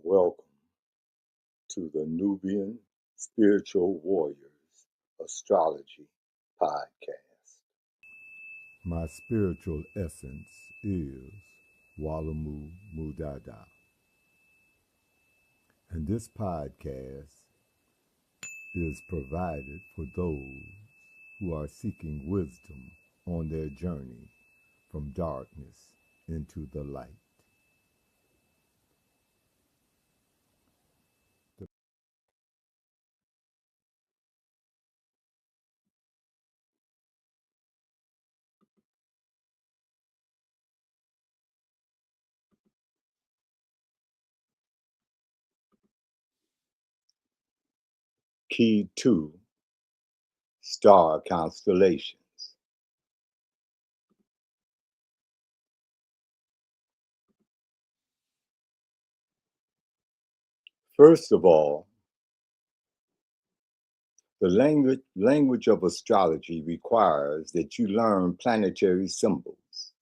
Welcome to the Nubian Spiritual Warriors Astrology Podcast. My spiritual essence is Walamu Mudada. And this podcast is provided for those who are seeking wisdom on their journey from darkness into the light. Kee2 Star Constellations. First of all, the language of astrology requires that you learn planetary symbols.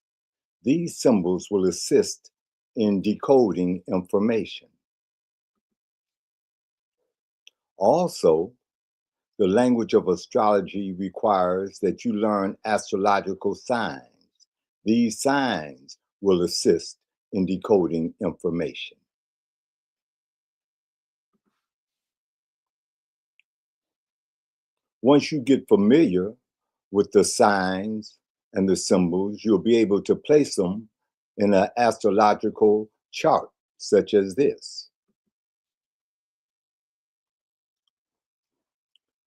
These symbols will assist in decoding information. Also, the language of astrology requires that you learn astrological signs. These signs will assist in decoding information. Once you get familiar with the signs and the symbols, you'll be able to place them in an astrological chart, such as this.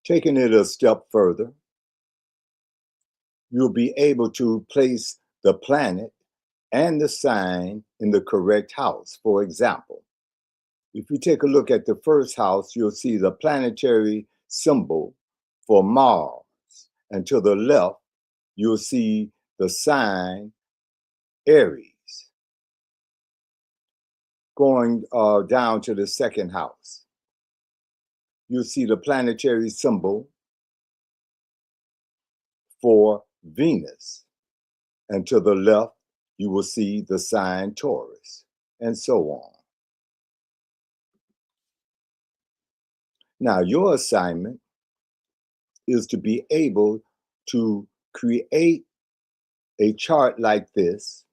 Taking it a step further, you'll be able to place the planet and the sign in the correct house. For example, if you take a look at the first house, you'll see the planetary symbol for Mars. And to the left, you'll see the sign Aries. Going down to the second house, you'll see the planetary symbol for Venus. And to the left, you will see the sign Taurus, and so on. Now, your assignment is to be able to create a chart like this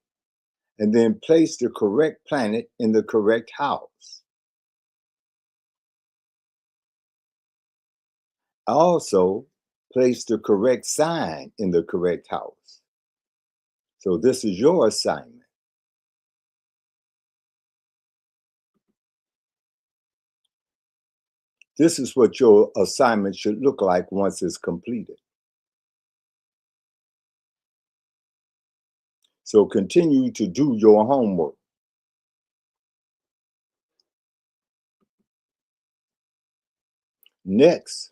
and then place the correct planet in the correct house. Also, place the correct sign in the correct house. So this is your assignment. This is what your assignment should look like once it's completed. So continue to do your homework. Next,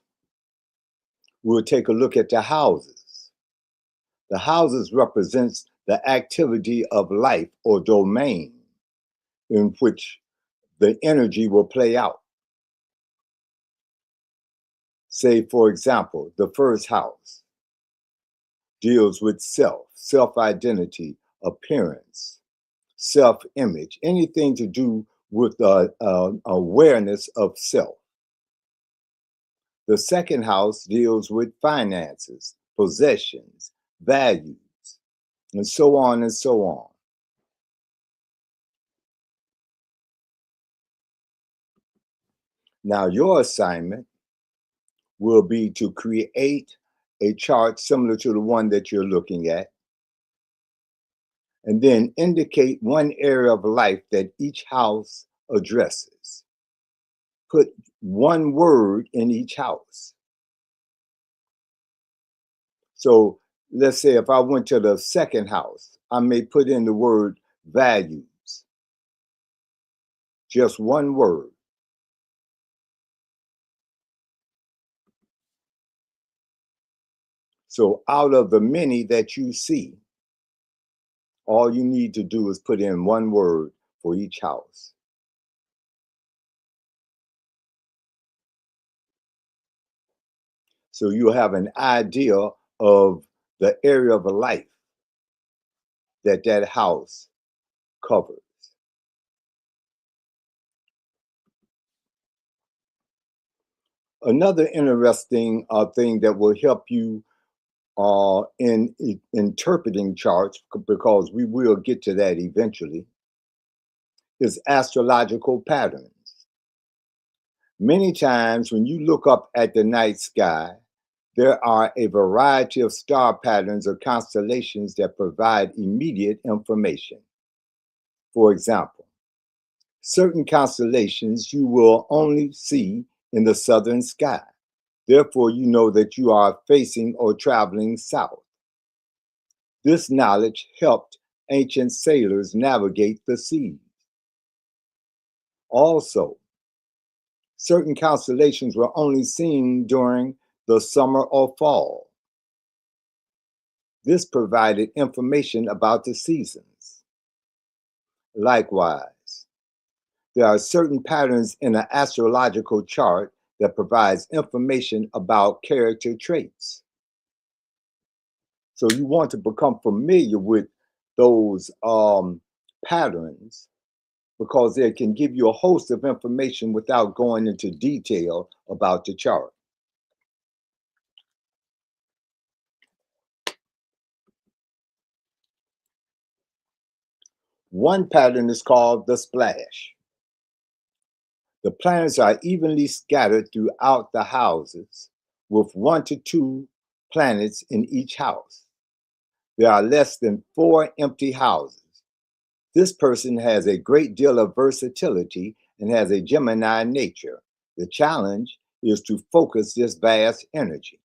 we'll take a look at the houses. The houses represents the activity of life or domain in which the energy will play out. Say, for example, the first house deals with self, self-identity, appearance, self-image, anything to do with awareness of self. The second house deals with finances, possessions, values, and so on and so on. Now, your assignment will be to create a chart similar to the one that you're looking at, and then indicate one area of life that each house addresses. Put one word in each house. So let's say if I went to the second house, I may put in the word values, just one word. So out of the many that you see, all you need to do is put in one word for each house. So you have an idea of the area of life that that house covers. Another interesting thing that will help you in interpreting charts, because we will get to that eventually, is astrological patterns. Many times when you look up at the night sky, there are a variety of star patterns or constellations that provide immediate information. For example, certain constellations you will only see in the southern sky. Therefore, you know that you are facing or traveling south. This knowledge helped ancient sailors navigate the seas. Also, certain constellations were only seen during the summer or fall. This provided information about the seasons. Likewise, there are certain patterns in an astrological chart that provides information about character traits. So you want to become familiar with those patterns, because they can give you a host of information without going into detail about the chart. One pattern is called the splash. The planets are evenly scattered throughout the houses, with 1 to 2 planets in each house. There are less than 4 empty houses. This person has a great deal of versatility and has a Gemini nature. The challenge is to focus this vast energy.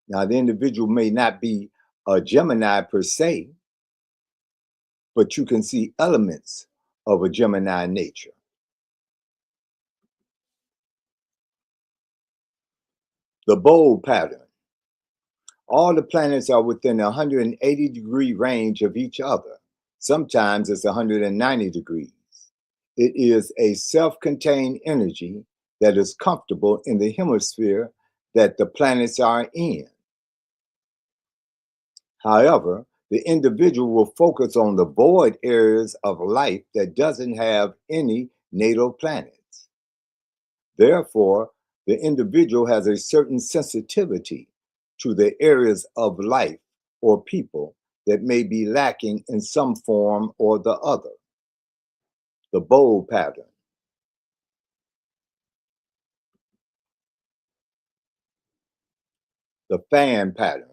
Now, the individual may not be a Gemini per se, but you can see elements of a Gemini nature. The bold pattern. All the planets are within a 180-degree range of each other. Sometimes it's 190 degrees. It is a self-contained energy that is comfortable in the hemisphere that the planets are in. However, the individual will focus on the void areas of life that doesn't have any natal planets. Therefore, the individual has a certain sensitivity to the areas of life or people that may be lacking in some form or the other. The bold pattern. The fan pattern.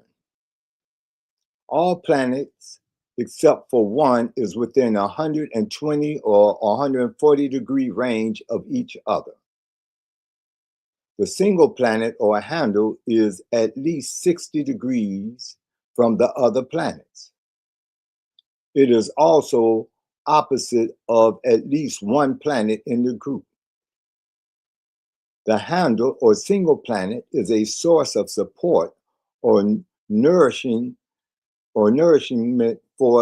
All planets except for one is within 120 or 140 degree range of each other. The single planet or handle is at least 60 degrees from the other planets. It is also opposite of at least one planet in the group. The handle or single planet is a source of support or nourishment for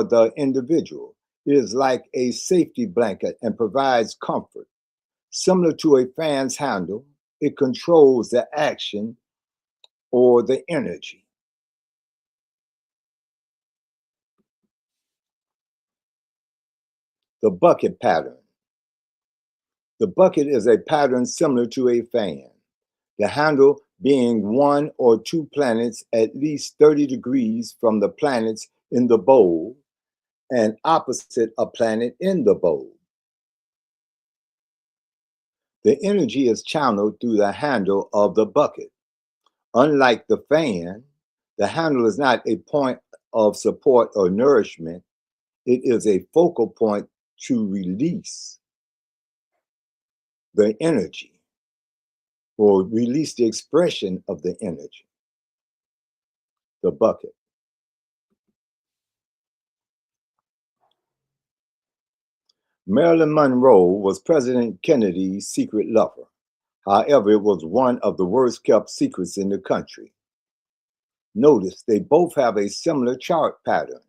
the individual. It is like a safety blanket and provides comfort. Similar to a fan's handle, it controls the action or the energy. The bucket pattern. The bucket is a pattern similar to a fan. The handle being 1 or 2 planets at least 30 degrees from the planets in the bowl and opposite a planet in the bowl. The energy is channeled through the handle of the bucket. Unlike the fan, The handle is not a point of support or nourishment. It is a focal point to release the energy or release the expression of the energy. The bucket. Marilyn Monroe was President Kennedy's secret lover. However, it was one of the worst kept secrets in the country. Notice they both have a similar chart pattern.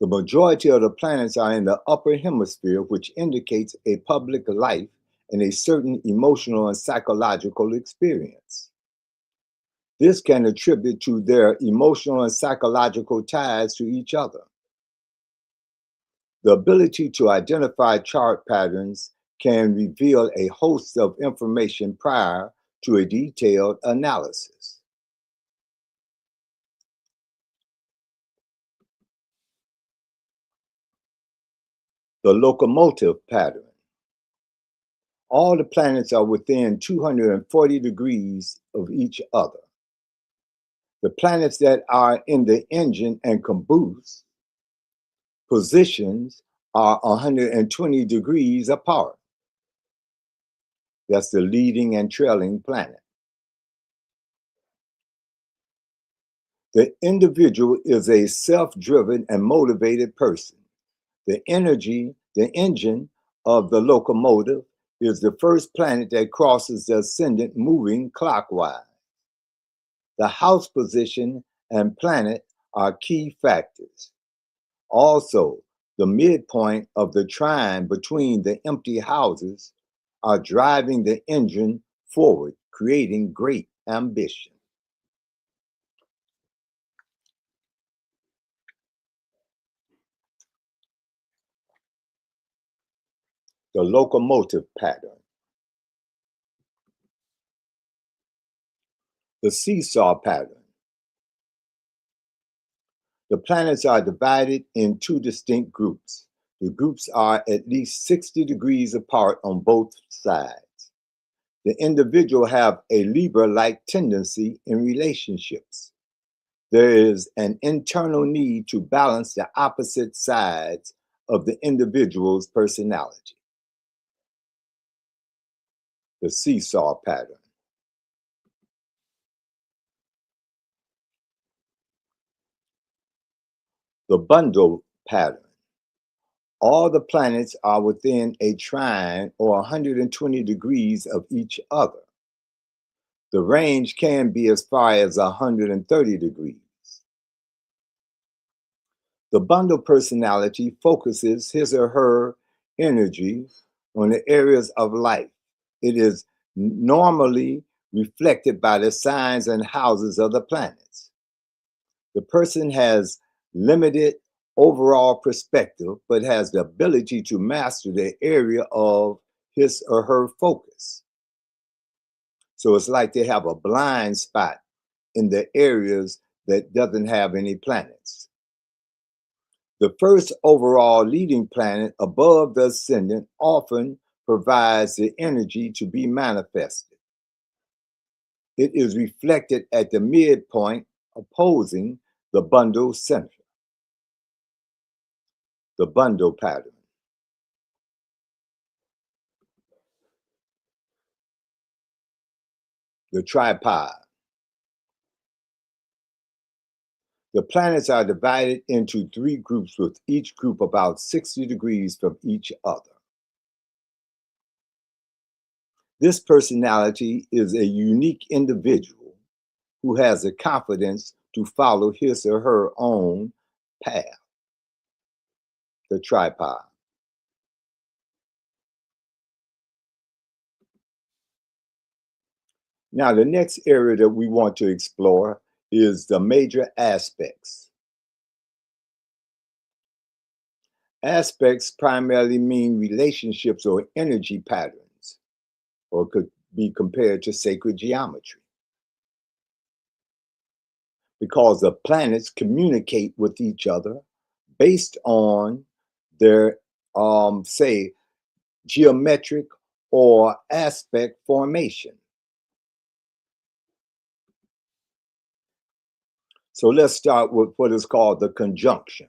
The majority of the planets are in the upper hemisphere, which indicates a public life and a certain emotional and psychological experience. This can attribute to their emotional and psychological ties to each other. The ability to identify chart patterns can reveal a host of information prior to a detailed analysis. The locomotive pattern. All the planets are within 240 degrees of each other. The planets that are in the engine and caboose positions are 120 degrees apart. That's the leading and trailing planet. The individual is a self-driven and motivated person. The engine of the locomotive is the first planet that crosses the ascendant moving clockwise. The house position and planet are key factors. Also, the midpoint of the trine between the empty houses are driving the engine forward, creating great ambition. The locomotive pattern. The seesaw pattern. The planets are divided in two distinct groups. The groups are at least 60 degrees apart on both sides. The individual have a Libra-like tendency in relationships. There is an internal need to balance the opposite sides of the individual's personality. The seesaw pattern. The bundle pattern. All the planets are within a trine or 120 degrees of each other. The range can be as far as 130 degrees. The bundle personality focuses his or her energy on the areas of life. It is normally reflected by the signs and houses of the planets. The person has limited overall perspective, but has the ability to master the area of his or her focus. So it's like they have a blind spot in the areas that doesn't have any planets. The first overall leading planet above the ascendant often provides the energy to be manifested. It is reflected at the midpoint opposing the bundle center. The bundle pattern. The tripod. The planets are divided into three groups, with each group about 60 degrees from each other. This personality is a unique individual who has the confidence to follow his or her own path. The tripod. Now, the next area that we want to explore is the major aspects. Aspects primarily mean relationships or energy patterns, or could be compared to sacred geometry, because the planets communicate with each other based on their, say, geometric or aspect formation. So let's start with what is called the conjunction.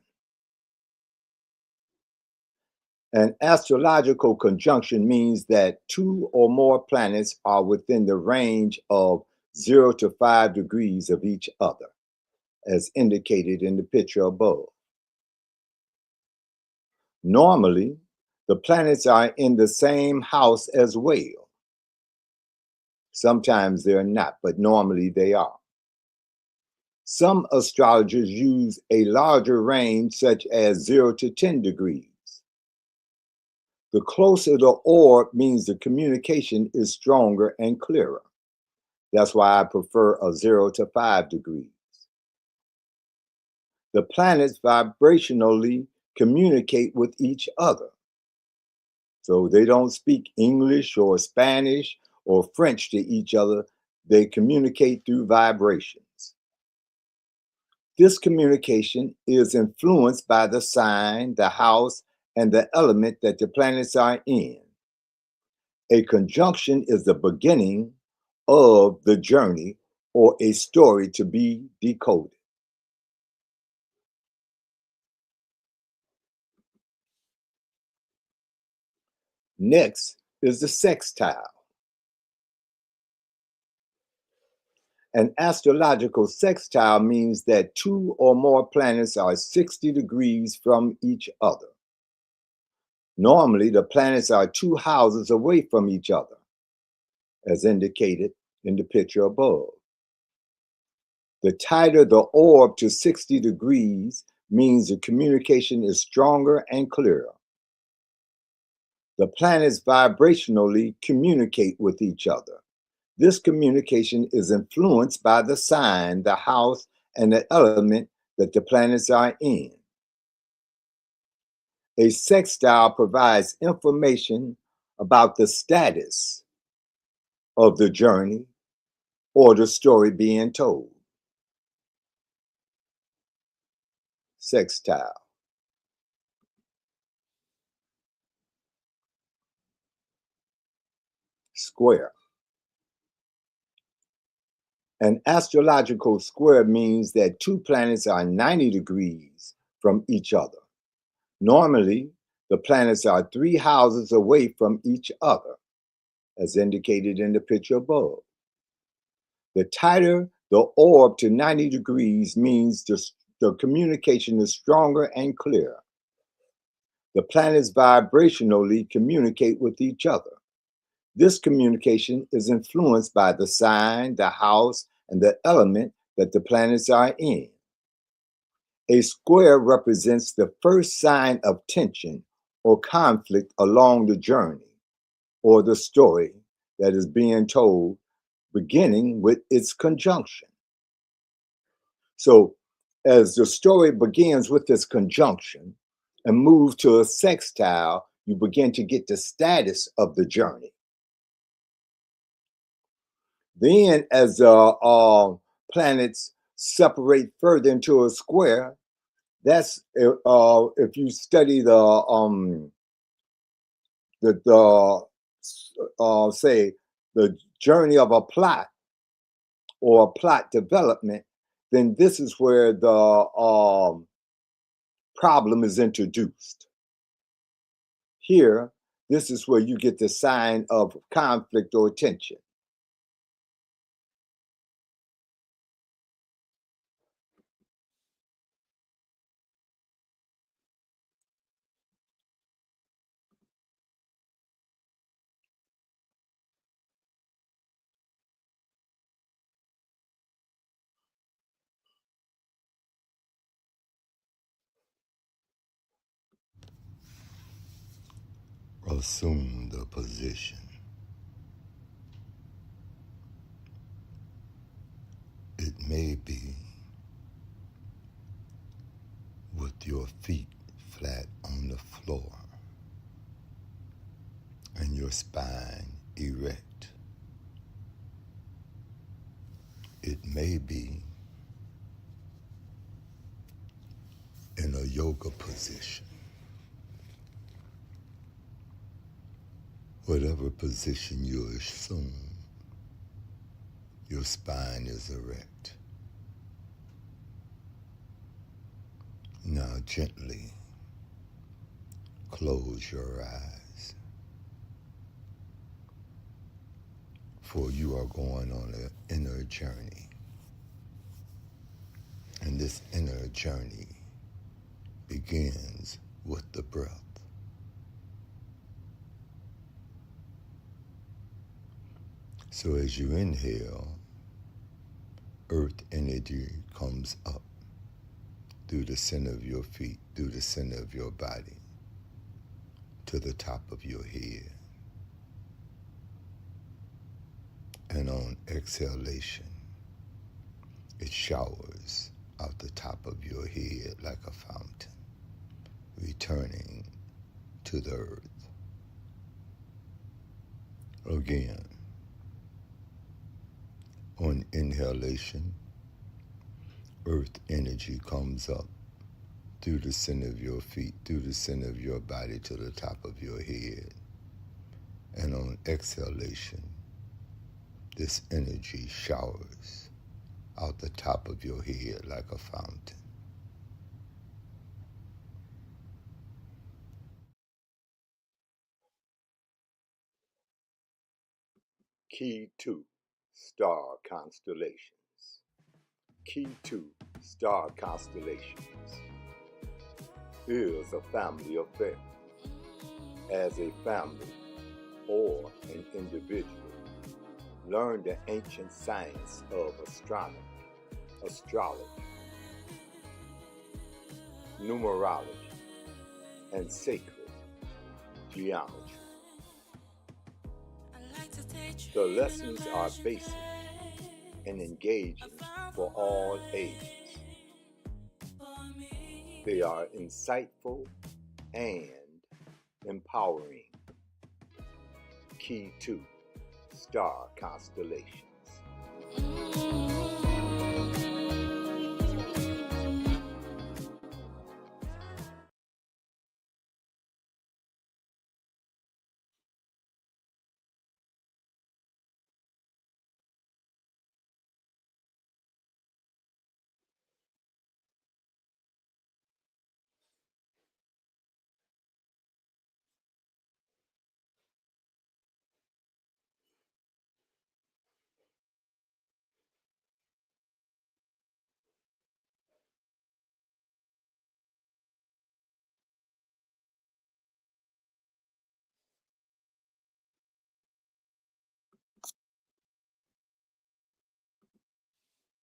An astrological conjunction means that two or more planets are within the range of 0 to 5 degrees of each other, as indicated in the picture above. Normally, the planets are in the same house as well. Sometimes they're not, but normally they are. Some astrologers use a larger range, such as 0 to 10 degrees. The closer the orb means the communication is stronger and clearer. That's why I prefer a 0 to 5 degrees. The planets vibrationally communicate with each other. So they don't speak English or Spanish or French to each other. They communicate through vibrations. This communication is influenced by the sign, the house, and the element that the planets are in. A conjunction is the beginning of the journey or a story to be decoded. Next is the sextile. An astrological sextile means that two or more planets are 60 degrees from each other. Normally, the planets are 2 houses away from each other, as indicated in the picture above. The tighter the orb to 60 degrees means the communication is stronger and clearer. The planets vibrationally communicate with each other. This communication is influenced by the sign, the house, and the element that the planets are in. A sextile provides information about the status of the journey or the story being told. Sextile. Square. An astrological square means that two planets are 90 degrees from each other. Normally, the planets are 3 houses away from each other, as indicated in the picture above. The tighter the orb to 90 degrees means the communication is stronger and clearer. The planets vibrationally communicate with each other. This communication is influenced by the sign, the house, and the element that the planets are in. A square represents the first sign of tension or conflict along the journey or the story that is being told, beginning with its conjunction. So, as the story begins with this conjunction and moves to a sextile, you begin to get the status of the journey. Then, as the planets separate further into a square, that's if you study say the journey of a plot or a plot development, then this is where the problem is introduced. Here, this is where you get the sign of conflict or tension. Assume the position. It may be with your feet flat on the floor and your spine erect. It may be in a yoga position. Whatever position you assume, your spine is erect. Now gently close your eyes, for you are going on an inner journey. And this inner journey begins with the breath. So as you inhale, earth energy comes up through the center of your feet, through the center of your body, to the top of your head. And on exhalation, it showers out the top of your head like a fountain, returning to the earth. Again, on inhalation, earth energy comes up through the center of your feet, through the center of your body to the top of your head. And on exhalation, this energy showers out the top of your head like a fountain. Kee2 star constellations. Kee2 star constellations is a family affair. As a family or an individual, learn the ancient science of astronomy, astrology, numerology, and sacred geometry. The lessons are basic and engaging for all ages. They are insightful and empowering. Kee2 star constellations.